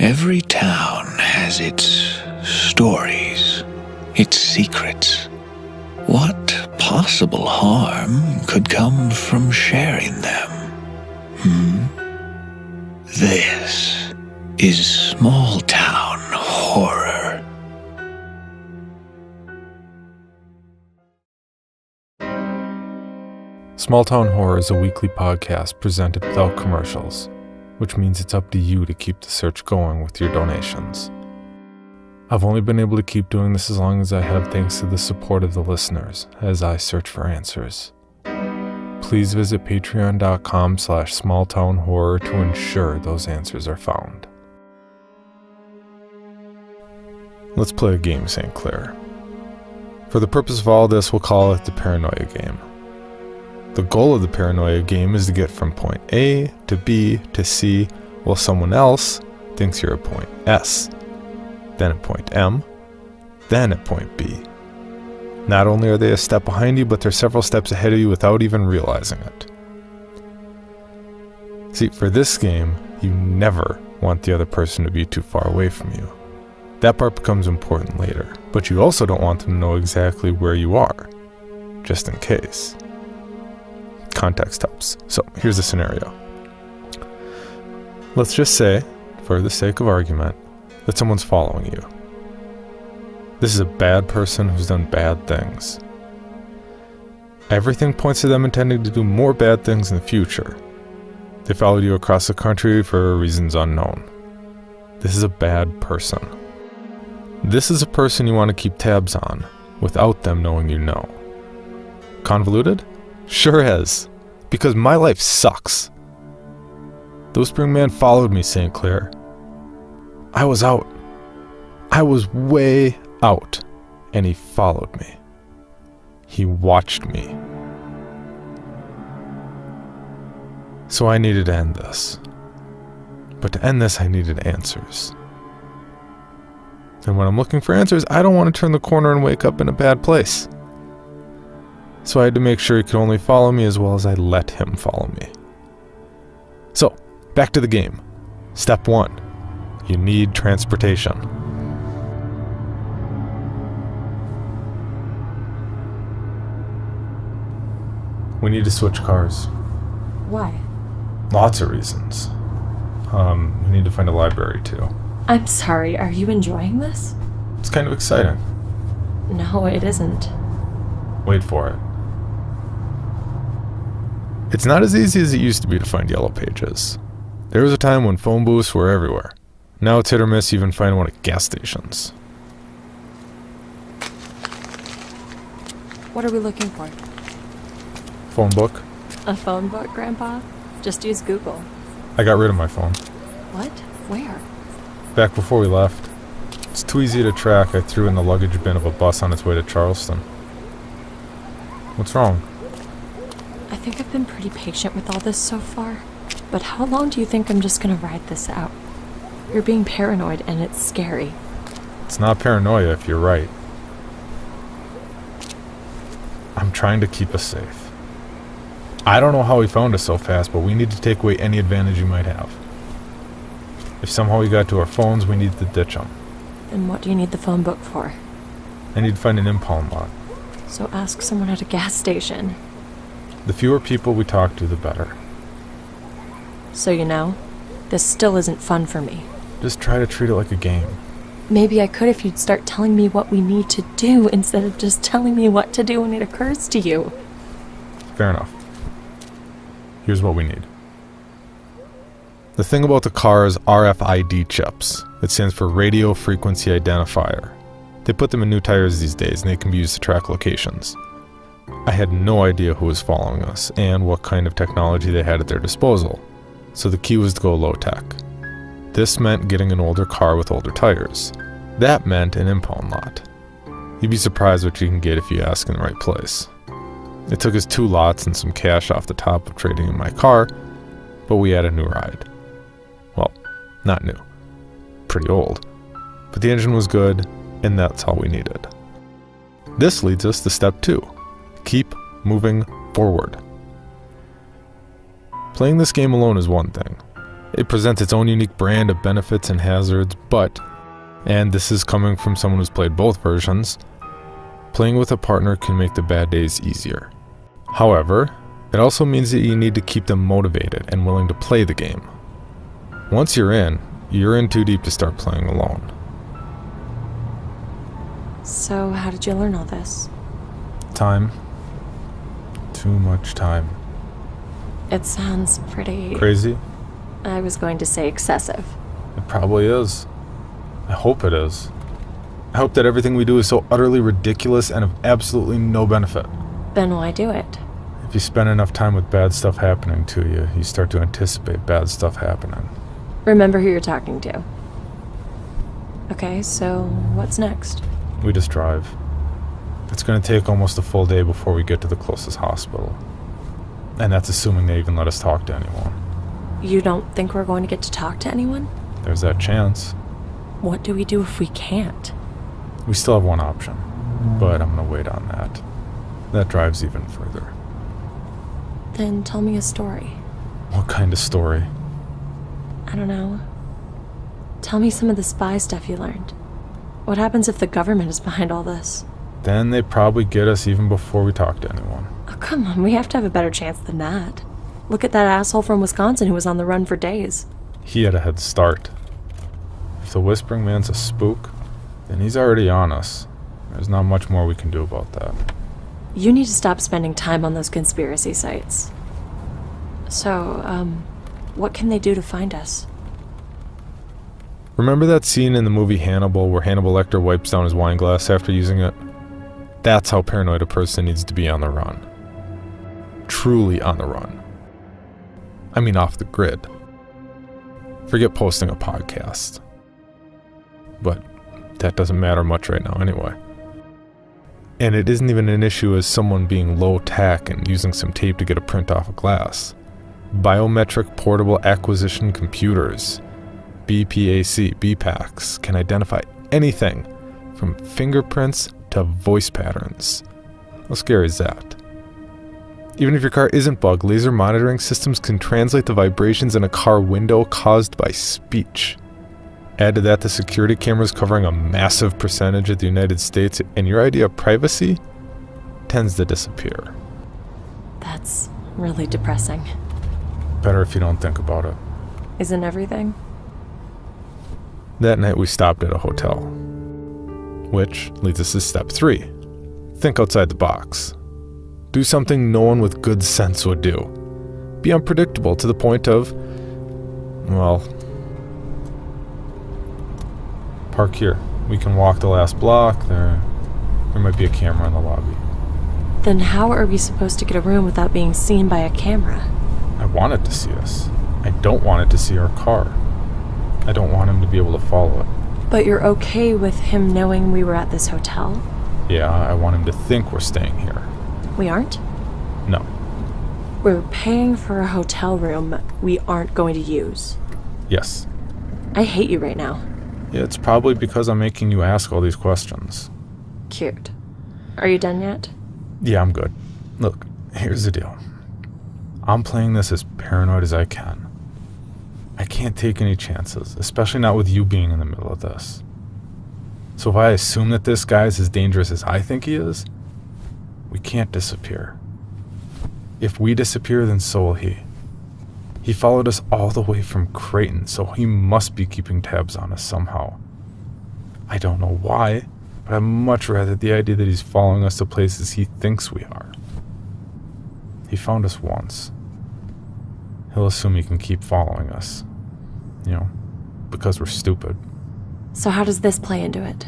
Every town has its stories, its secrets. What possible harm could come from sharing them? This is small town horror. Small Town Horror is a weekly podcast presented without commercials, which means it's up to you to keep the search going with your donations. I've only been able to keep doing this as long as I have thanks to the support of the listeners as I search for answers. Please visit patreon.com/smalltownhorror to ensure those answers are found. Let's play a game, St. Clair. For the purpose of all this, we'll call it the Paranoia Game. The goal of the Paranoia Game is to get from point A to B to C while someone else thinks you're at point S, then at point M, then at point B. Not only are they a step behind you, but they're several steps ahead of you without even realizing it. See, for this game, you never want the other person to be too far away from you. That part becomes important later, but you also don't want them to know exactly where you are, just in case. Context helps. So here's the scenario. Let's just say, for the sake of argument, that someone's following you. This is a bad person who's done bad things. Everything points to them intending to do more bad things in the future. They followed you across the country for reasons unknown. This is a bad person. This is a person you want to keep tabs on, without them knowing you know. Convoluted? Sure is, because my life sucks. Those Spring Man followed me, St. Clair. I was out. I was way out, and he followed me. He watched me. So I needed to end this. But to end this, I needed answers. And when I'm looking for answers, I don't want to turn the corner and wake up in a bad place. So I had to make sure he could only follow me as well as I let him follow me. So, back to the game. Step 1. You need transportation. We need to switch cars. Why? Lots of reasons. We need to find a library too. I'm sorry, are you enjoying this? It's kind of exciting. No, it isn't. Wait for it. It's not as easy as it used to be to find yellow pages. There was a time when phone booths were everywhere. Now it's hit or miss even finding one at gas stations. What are we looking for? Phone book? A phone book, Grandpa? Just use Google. I got rid of my phone. What? Where? Back before we left. It's too easy to track. I threw it in the luggage bin of a bus on its way to Charleston. What's wrong? I think I've been pretty patient with all this so far. But how long do you think I'm just gonna ride this out? You're being paranoid and it's scary. It's not paranoia if you're right. I'm trying to keep us safe. I don't know how he found us so fast, but we need to take away any advantage he might have. If somehow he got to our phones, we need to ditch him. Then what do you need the phone book for? I need to find an impound lot. So ask someone at a gas station. The fewer people we talk to, the better. So you know, this still isn't fun for me. Just try to treat it like a game. Maybe I could if you'd start telling me what we need to do instead of just telling me what to do when it occurs to you. Fair enough. Here's what we need. The thing about the car is RFID chips. It stands for Radio Frequency Identifier. They put them in new tires these days and they can be used to track locations. I had no idea who was following us and what kind of technology they had at their disposal, so the key was to go low-tech. This meant getting an older car with older tires. That meant an impound lot. You'd be surprised what you can get if you ask in the right place. It took us 2 lots and some cash off the top of trading in my car, but we had a new ride. Well, not new. Pretty old. But the engine was good, and that's all we needed. This leads us to step 2. Keep moving forward. Playing this game alone is one thing. It presents its own unique brand of benefits and hazards, but, and this is coming from someone who's played both versions, playing with a partner can make the bad days easier. However, it also means that you need to keep them motivated and willing to play the game. Once you're in too deep to start playing alone. So, how did you learn all this? Time. Too much time. It sounds pretty... Crazy? I was going to say excessive. It probably is. I hope it is. I hope that everything we do is so utterly ridiculous and of absolutely no benefit. Then why do it? If you spend enough time with bad stuff happening to you, you start to anticipate bad stuff happening. Remember who you're talking to. Okay, so what's next? We just drive. It's going to take almost a full day before we get to the closest hospital. And that's assuming they even let us talk to anyone. You don't think we're going to get to talk to anyone? There's that chance. What do we do if we can't? We still have one option, but I'm going to wait on that. That drives even further. Then tell me a story. What kind of story? I don't know. Tell me some of the spy stuff you learned. What happens if the government is behind all this? Then they probably get us even before we talk to anyone. Oh, come on, we have to have a better chance than that. Look at that asshole from Wisconsin who was on the run for days. He had a head start. If the Whispering Man's a spook, then he's already on us. There's not much more we can do about that. You need to stop spending time on those conspiracy sites. So, what can they do to find us? Remember that scene in the movie Hannibal where Hannibal Lecter wipes down his wine glass after using it? That's how paranoid a person needs to be on the run. Truly on the run. I mean off the grid. Forget posting a podcast. But that doesn't matter much right now anyway. And it isn't even an issue as someone being low-tech and using some tape to get a print off a glass. Biometric Portable Acquisition Computers, BPAC, can identify anything from fingerprints to voice patterns. How scary is that? Even if your car isn't bugged, laser monitoring systems can translate the vibrations in a car window caused by speech. Add to that the security cameras covering a massive percentage of the United States, and your idea of privacy tends to disappear. That's really depressing. Better if you don't think about it. Isn't everything? That night we stopped at a hotel. Which leads us to step 3. Think outside the box. Do something no one with good sense would do. Be unpredictable to the point of, well, park here. We can walk the last block. There might be a camera in the lobby. Then how are we supposed to get a room without being seen by a camera? I want it to see us. I don't want it to see our car. I don't want him to be able to follow it. But you're okay with him knowing we were at this hotel? Yeah, I want him to think we're staying here. We aren't? No. We're paying for a hotel room we aren't going to use. Yes. I hate you right now. Yeah, it's probably because I'm making you ask all these questions. Cute. Are you done yet? Yeah, I'm good. Look, here's the deal. I'm playing this as paranoid as I can. I can't take any chances, especially not with you being in the middle of this. So if I assume that this guy is as dangerous as I think he is, we can't disappear. If we disappear, then so will he. He followed us all the way from Creighton, so he must be keeping tabs on us somehow. I don't know why, but I'd much rather the idea that he's following us to places he thinks we are. He found us once. He'll assume he can keep following us. You know, because we're stupid. So how does this play into it?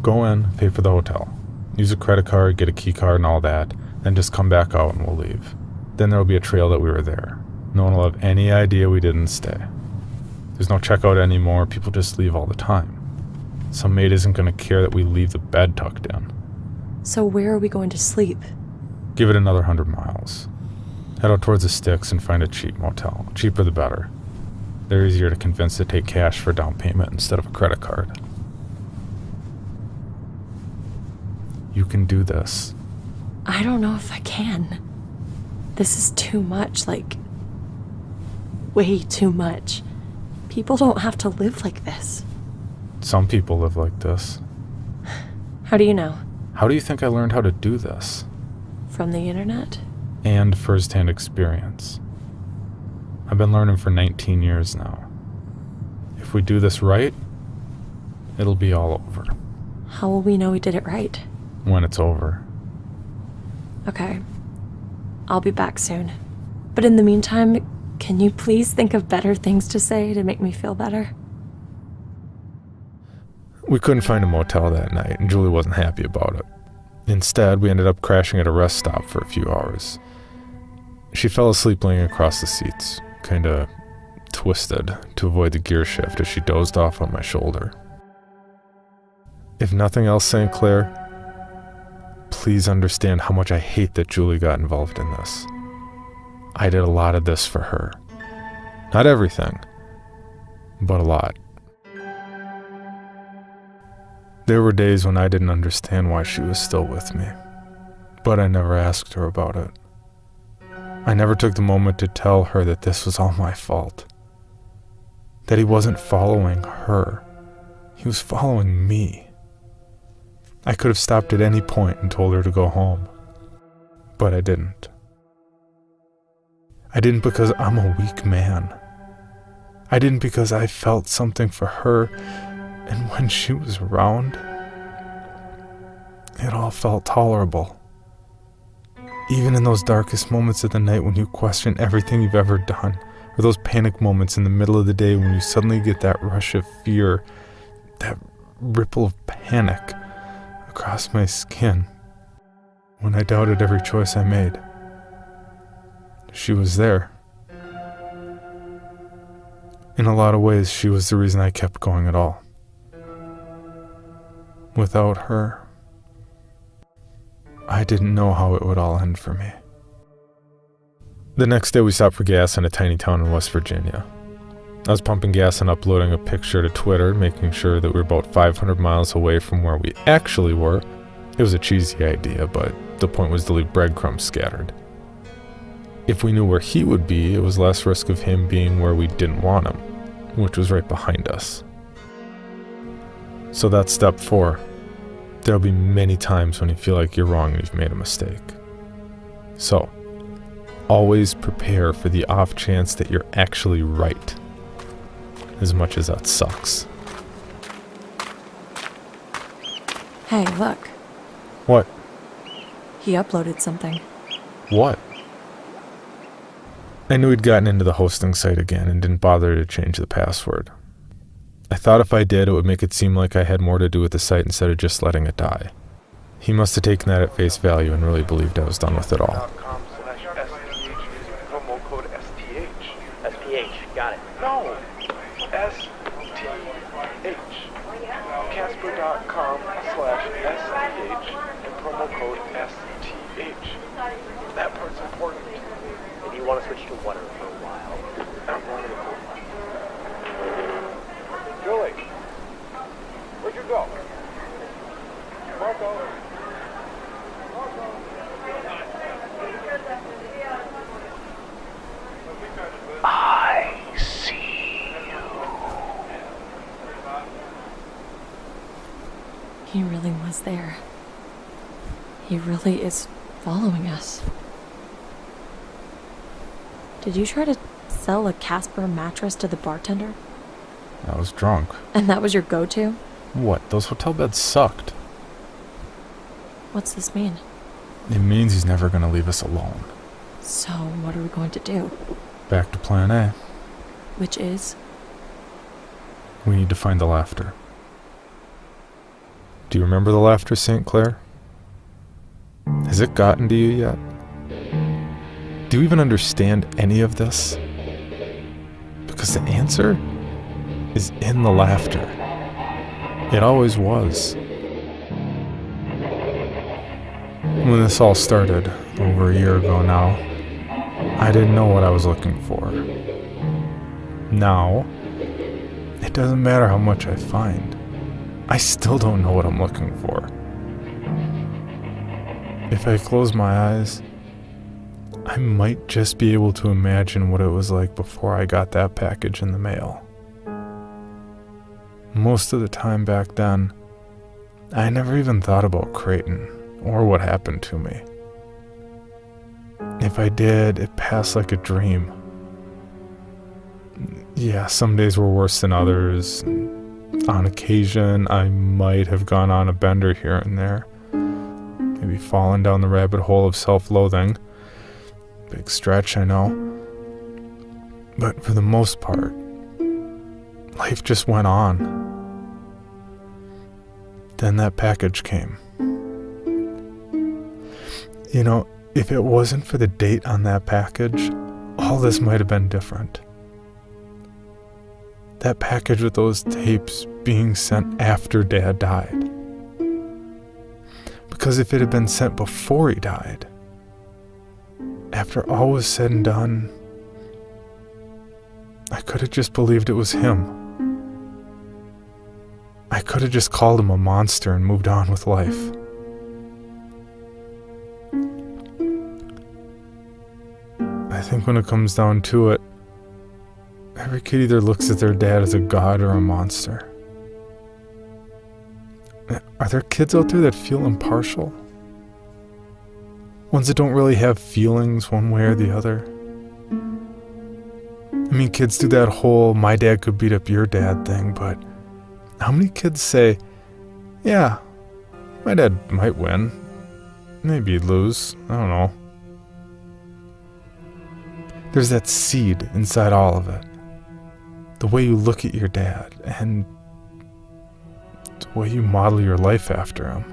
Go in, pay for the hotel. Use a credit card, get a key card and all that, then just come back out and we'll leave. Then there'll be a trail that we were there. No one will have any idea we didn't stay. There's no checkout anymore, people just leave all the time. Some maid isn't going to care that we leave the bed tucked in. So where are we going to sleep? Give it another 100 miles. Head out towards the sticks and find a cheap motel. Cheaper the better. They're easier to convince to take cash for down payment instead of a credit card. You can do this. I don't know if I can. This is too much, like, way too much. People don't have to live like this. Some people live like this. How do you know? How do you think I learned how to do this? From the internet? And first-hand experience. I've been learning for 19 years now. If we do this right, it'll be all over. How will we know we did it right? When it's over. Okay. I'll be back soon. But in the meantime, can you please think of better things to say to make me feel better? We couldn't find a motel that night, and Julie wasn't happy about it. Instead, we ended up crashing at a rest stop for a few hours. She fell asleep laying across the seats, kinda twisted to avoid the gear shift as she dozed off on my shoulder. If nothing else, St. Clair, please understand how much I hate that Julie got involved in this. I did a lot of this for her. Not everything, but a lot. There were days when I didn't understand why she was still with me, but I never asked her about it. I never took the moment to tell her that this was all my fault. That he wasn't following her. He was following me. I could have stopped at any point and told her to go home, but I didn't. I didn't because I'm a weak man. I didn't because I felt something for her, and when she was around, it all felt tolerable. Even in those darkest moments of the night when you question everything you've ever done, or those panic moments in the middle of the day when you suddenly get that rush of fear, that ripple of panic across my skin, when I doubted every choice I made, she was there. In a lot of ways, she was the reason I kept going at all. Without her, I didn't know how it would all end for me. The next day we stopped for gas in a tiny town in West Virginia. I was pumping gas and uploading a picture to Twitter, making sure that we were about 500 miles away from where we actually were. It was a cheesy idea, but the point was to leave breadcrumbs scattered. If we knew where he would be, it was less risk of him being where we didn't want him, which was right behind us. So that's step 4. There'll be many times when you feel like you're wrong and you've made a mistake. So, always prepare for the off chance that you're actually right, as much as that sucks. Hey, look. What? He uploaded something. What? I knew he'd gotten into the hosting site again and didn't bother to change the password. I thought if I did, it would make it seem like I had more to do with the site instead of just letting it die. He must have taken that at face value and really believed I was done with it all. Promo code STH. SPH, got it. No, STH. Casper.com/STH and promo code STH. That part's important. And you want to switch to water for a while? I'm wonderful. Julie, where'd you go? Marco. I see you. He really was there. He really is following us. Did you try to sell a Casper mattress to the bartender? I was drunk. And that was your go-to? What? Those hotel beds sucked. What's this mean? It means he's never going to leave us alone. So, what are we going to do? Back to plan A. Which is? We need to find the laughter. Do you remember the laughter, St. Clair? Has it gotten to you yet? Do you even understand any of this? Because the answer is in the laughter. It always was. When this all started, over a year ago now, I didn't know what I was looking for. Now, it doesn't matter how much I find. I still don't know what I'm looking for. If I close my eyes, I might just be able to imagine what it was like before I got that package in the mail. most of the time back then, I never even thought about Creighton or what happened to me. If I did, it passed like a dream. Yeah, some days were worse than others. On occasion, I might have gone on a bender here and there. Maybe fallen down the rabbit hole of self-loathing. Big stretch, I know. But for the most part, life just went on. Then that package came. You know, if it wasn't for the date on that package, all this might have been different. That package with those tapes being sent after Dad died. Because if it had been sent before he died, after all was said and done, I could have just believed it was him. I could have just called him a monster and moved on with life. I think when it comes down to it, every kid either looks at their dad as a god or a monster. Are there kids out there that feel impartial? Ones that don't really have feelings one way or the other? I mean, kids do that whole my dad could beat up your dad thing, but how many kids say, yeah, my dad might win. Maybe he'd lose. I don't know. There's that seed inside all of it. The way you look at your dad and the way you model your life after him.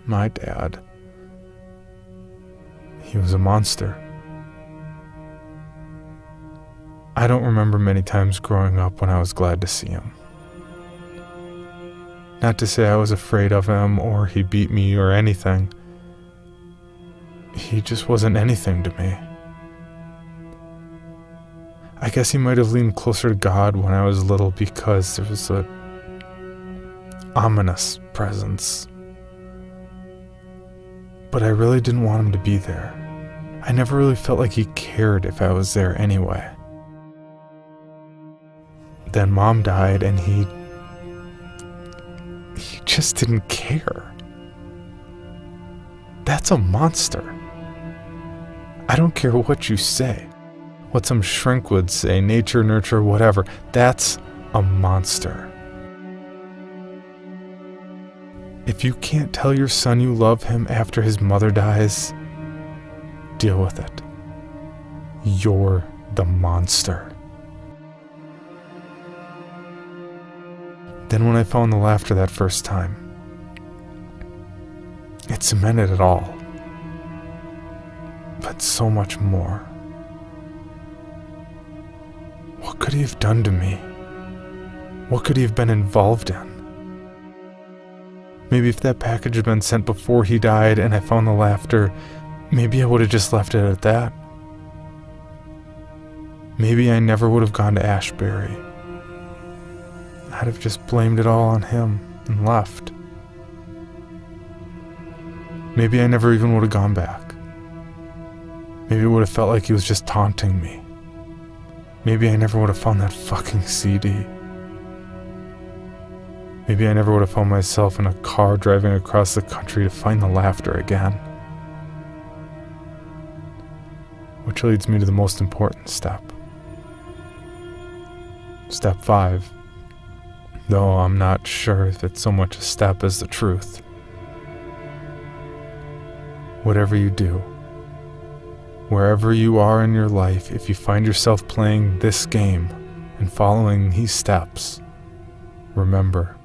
My dad, he was a monster. I don't remember many times growing up when I was glad to see him. Not to say I was afraid of him or he beat me or anything. He just wasn't anything to me. I guess he might have leaned closer to God when I was little because there was a ominous presence. But I really didn't want him to be there. I never really felt like he cared if I was there anyway. Then Mom died and he just didn't care. That's a monster. I don't care what you say. What some shrink would say, nature, nurture, whatever. That's a monster. If you can't tell your son you love him after his mother dies, deal with it. You're the monster. Then when I found the laughter that first time, it cemented it all. But so much more. What could he have done to me? What could he have been involved in? Maybe if that package had been sent before he died and I found the laughter, maybe I would have just left it at that. Maybe I never would have gone to Ashbury. I'd have just blamed it all on him and left. Maybe I never even would have gone back. Maybe it would have felt like he was just taunting me. Maybe I never would have found that fucking CD. Maybe I never would have found myself in a car driving across the country to find the laughter again. Which leads me to the most important step. Step 5. Though I'm not sure if it's so much a step as the truth. Whatever you do, wherever you are in your life, if you find yourself playing this game and following these steps, remember,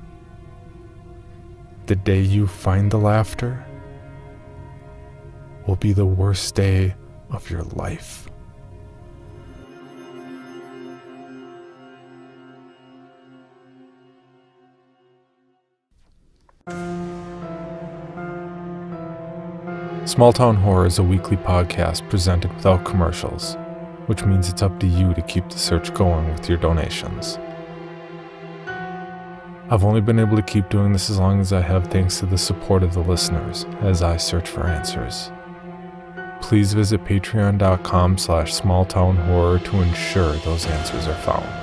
the day you find the laughter will be the worst day of your life. Small Town Horror is a weekly podcast presented without commercials, which means it's up to you to keep the search going with your donations. I've only been able to keep doing this as long as I have thanks to the support of the listeners as I search for answers. Please visit patreon.com/smalltownhorror to ensure those answers are found.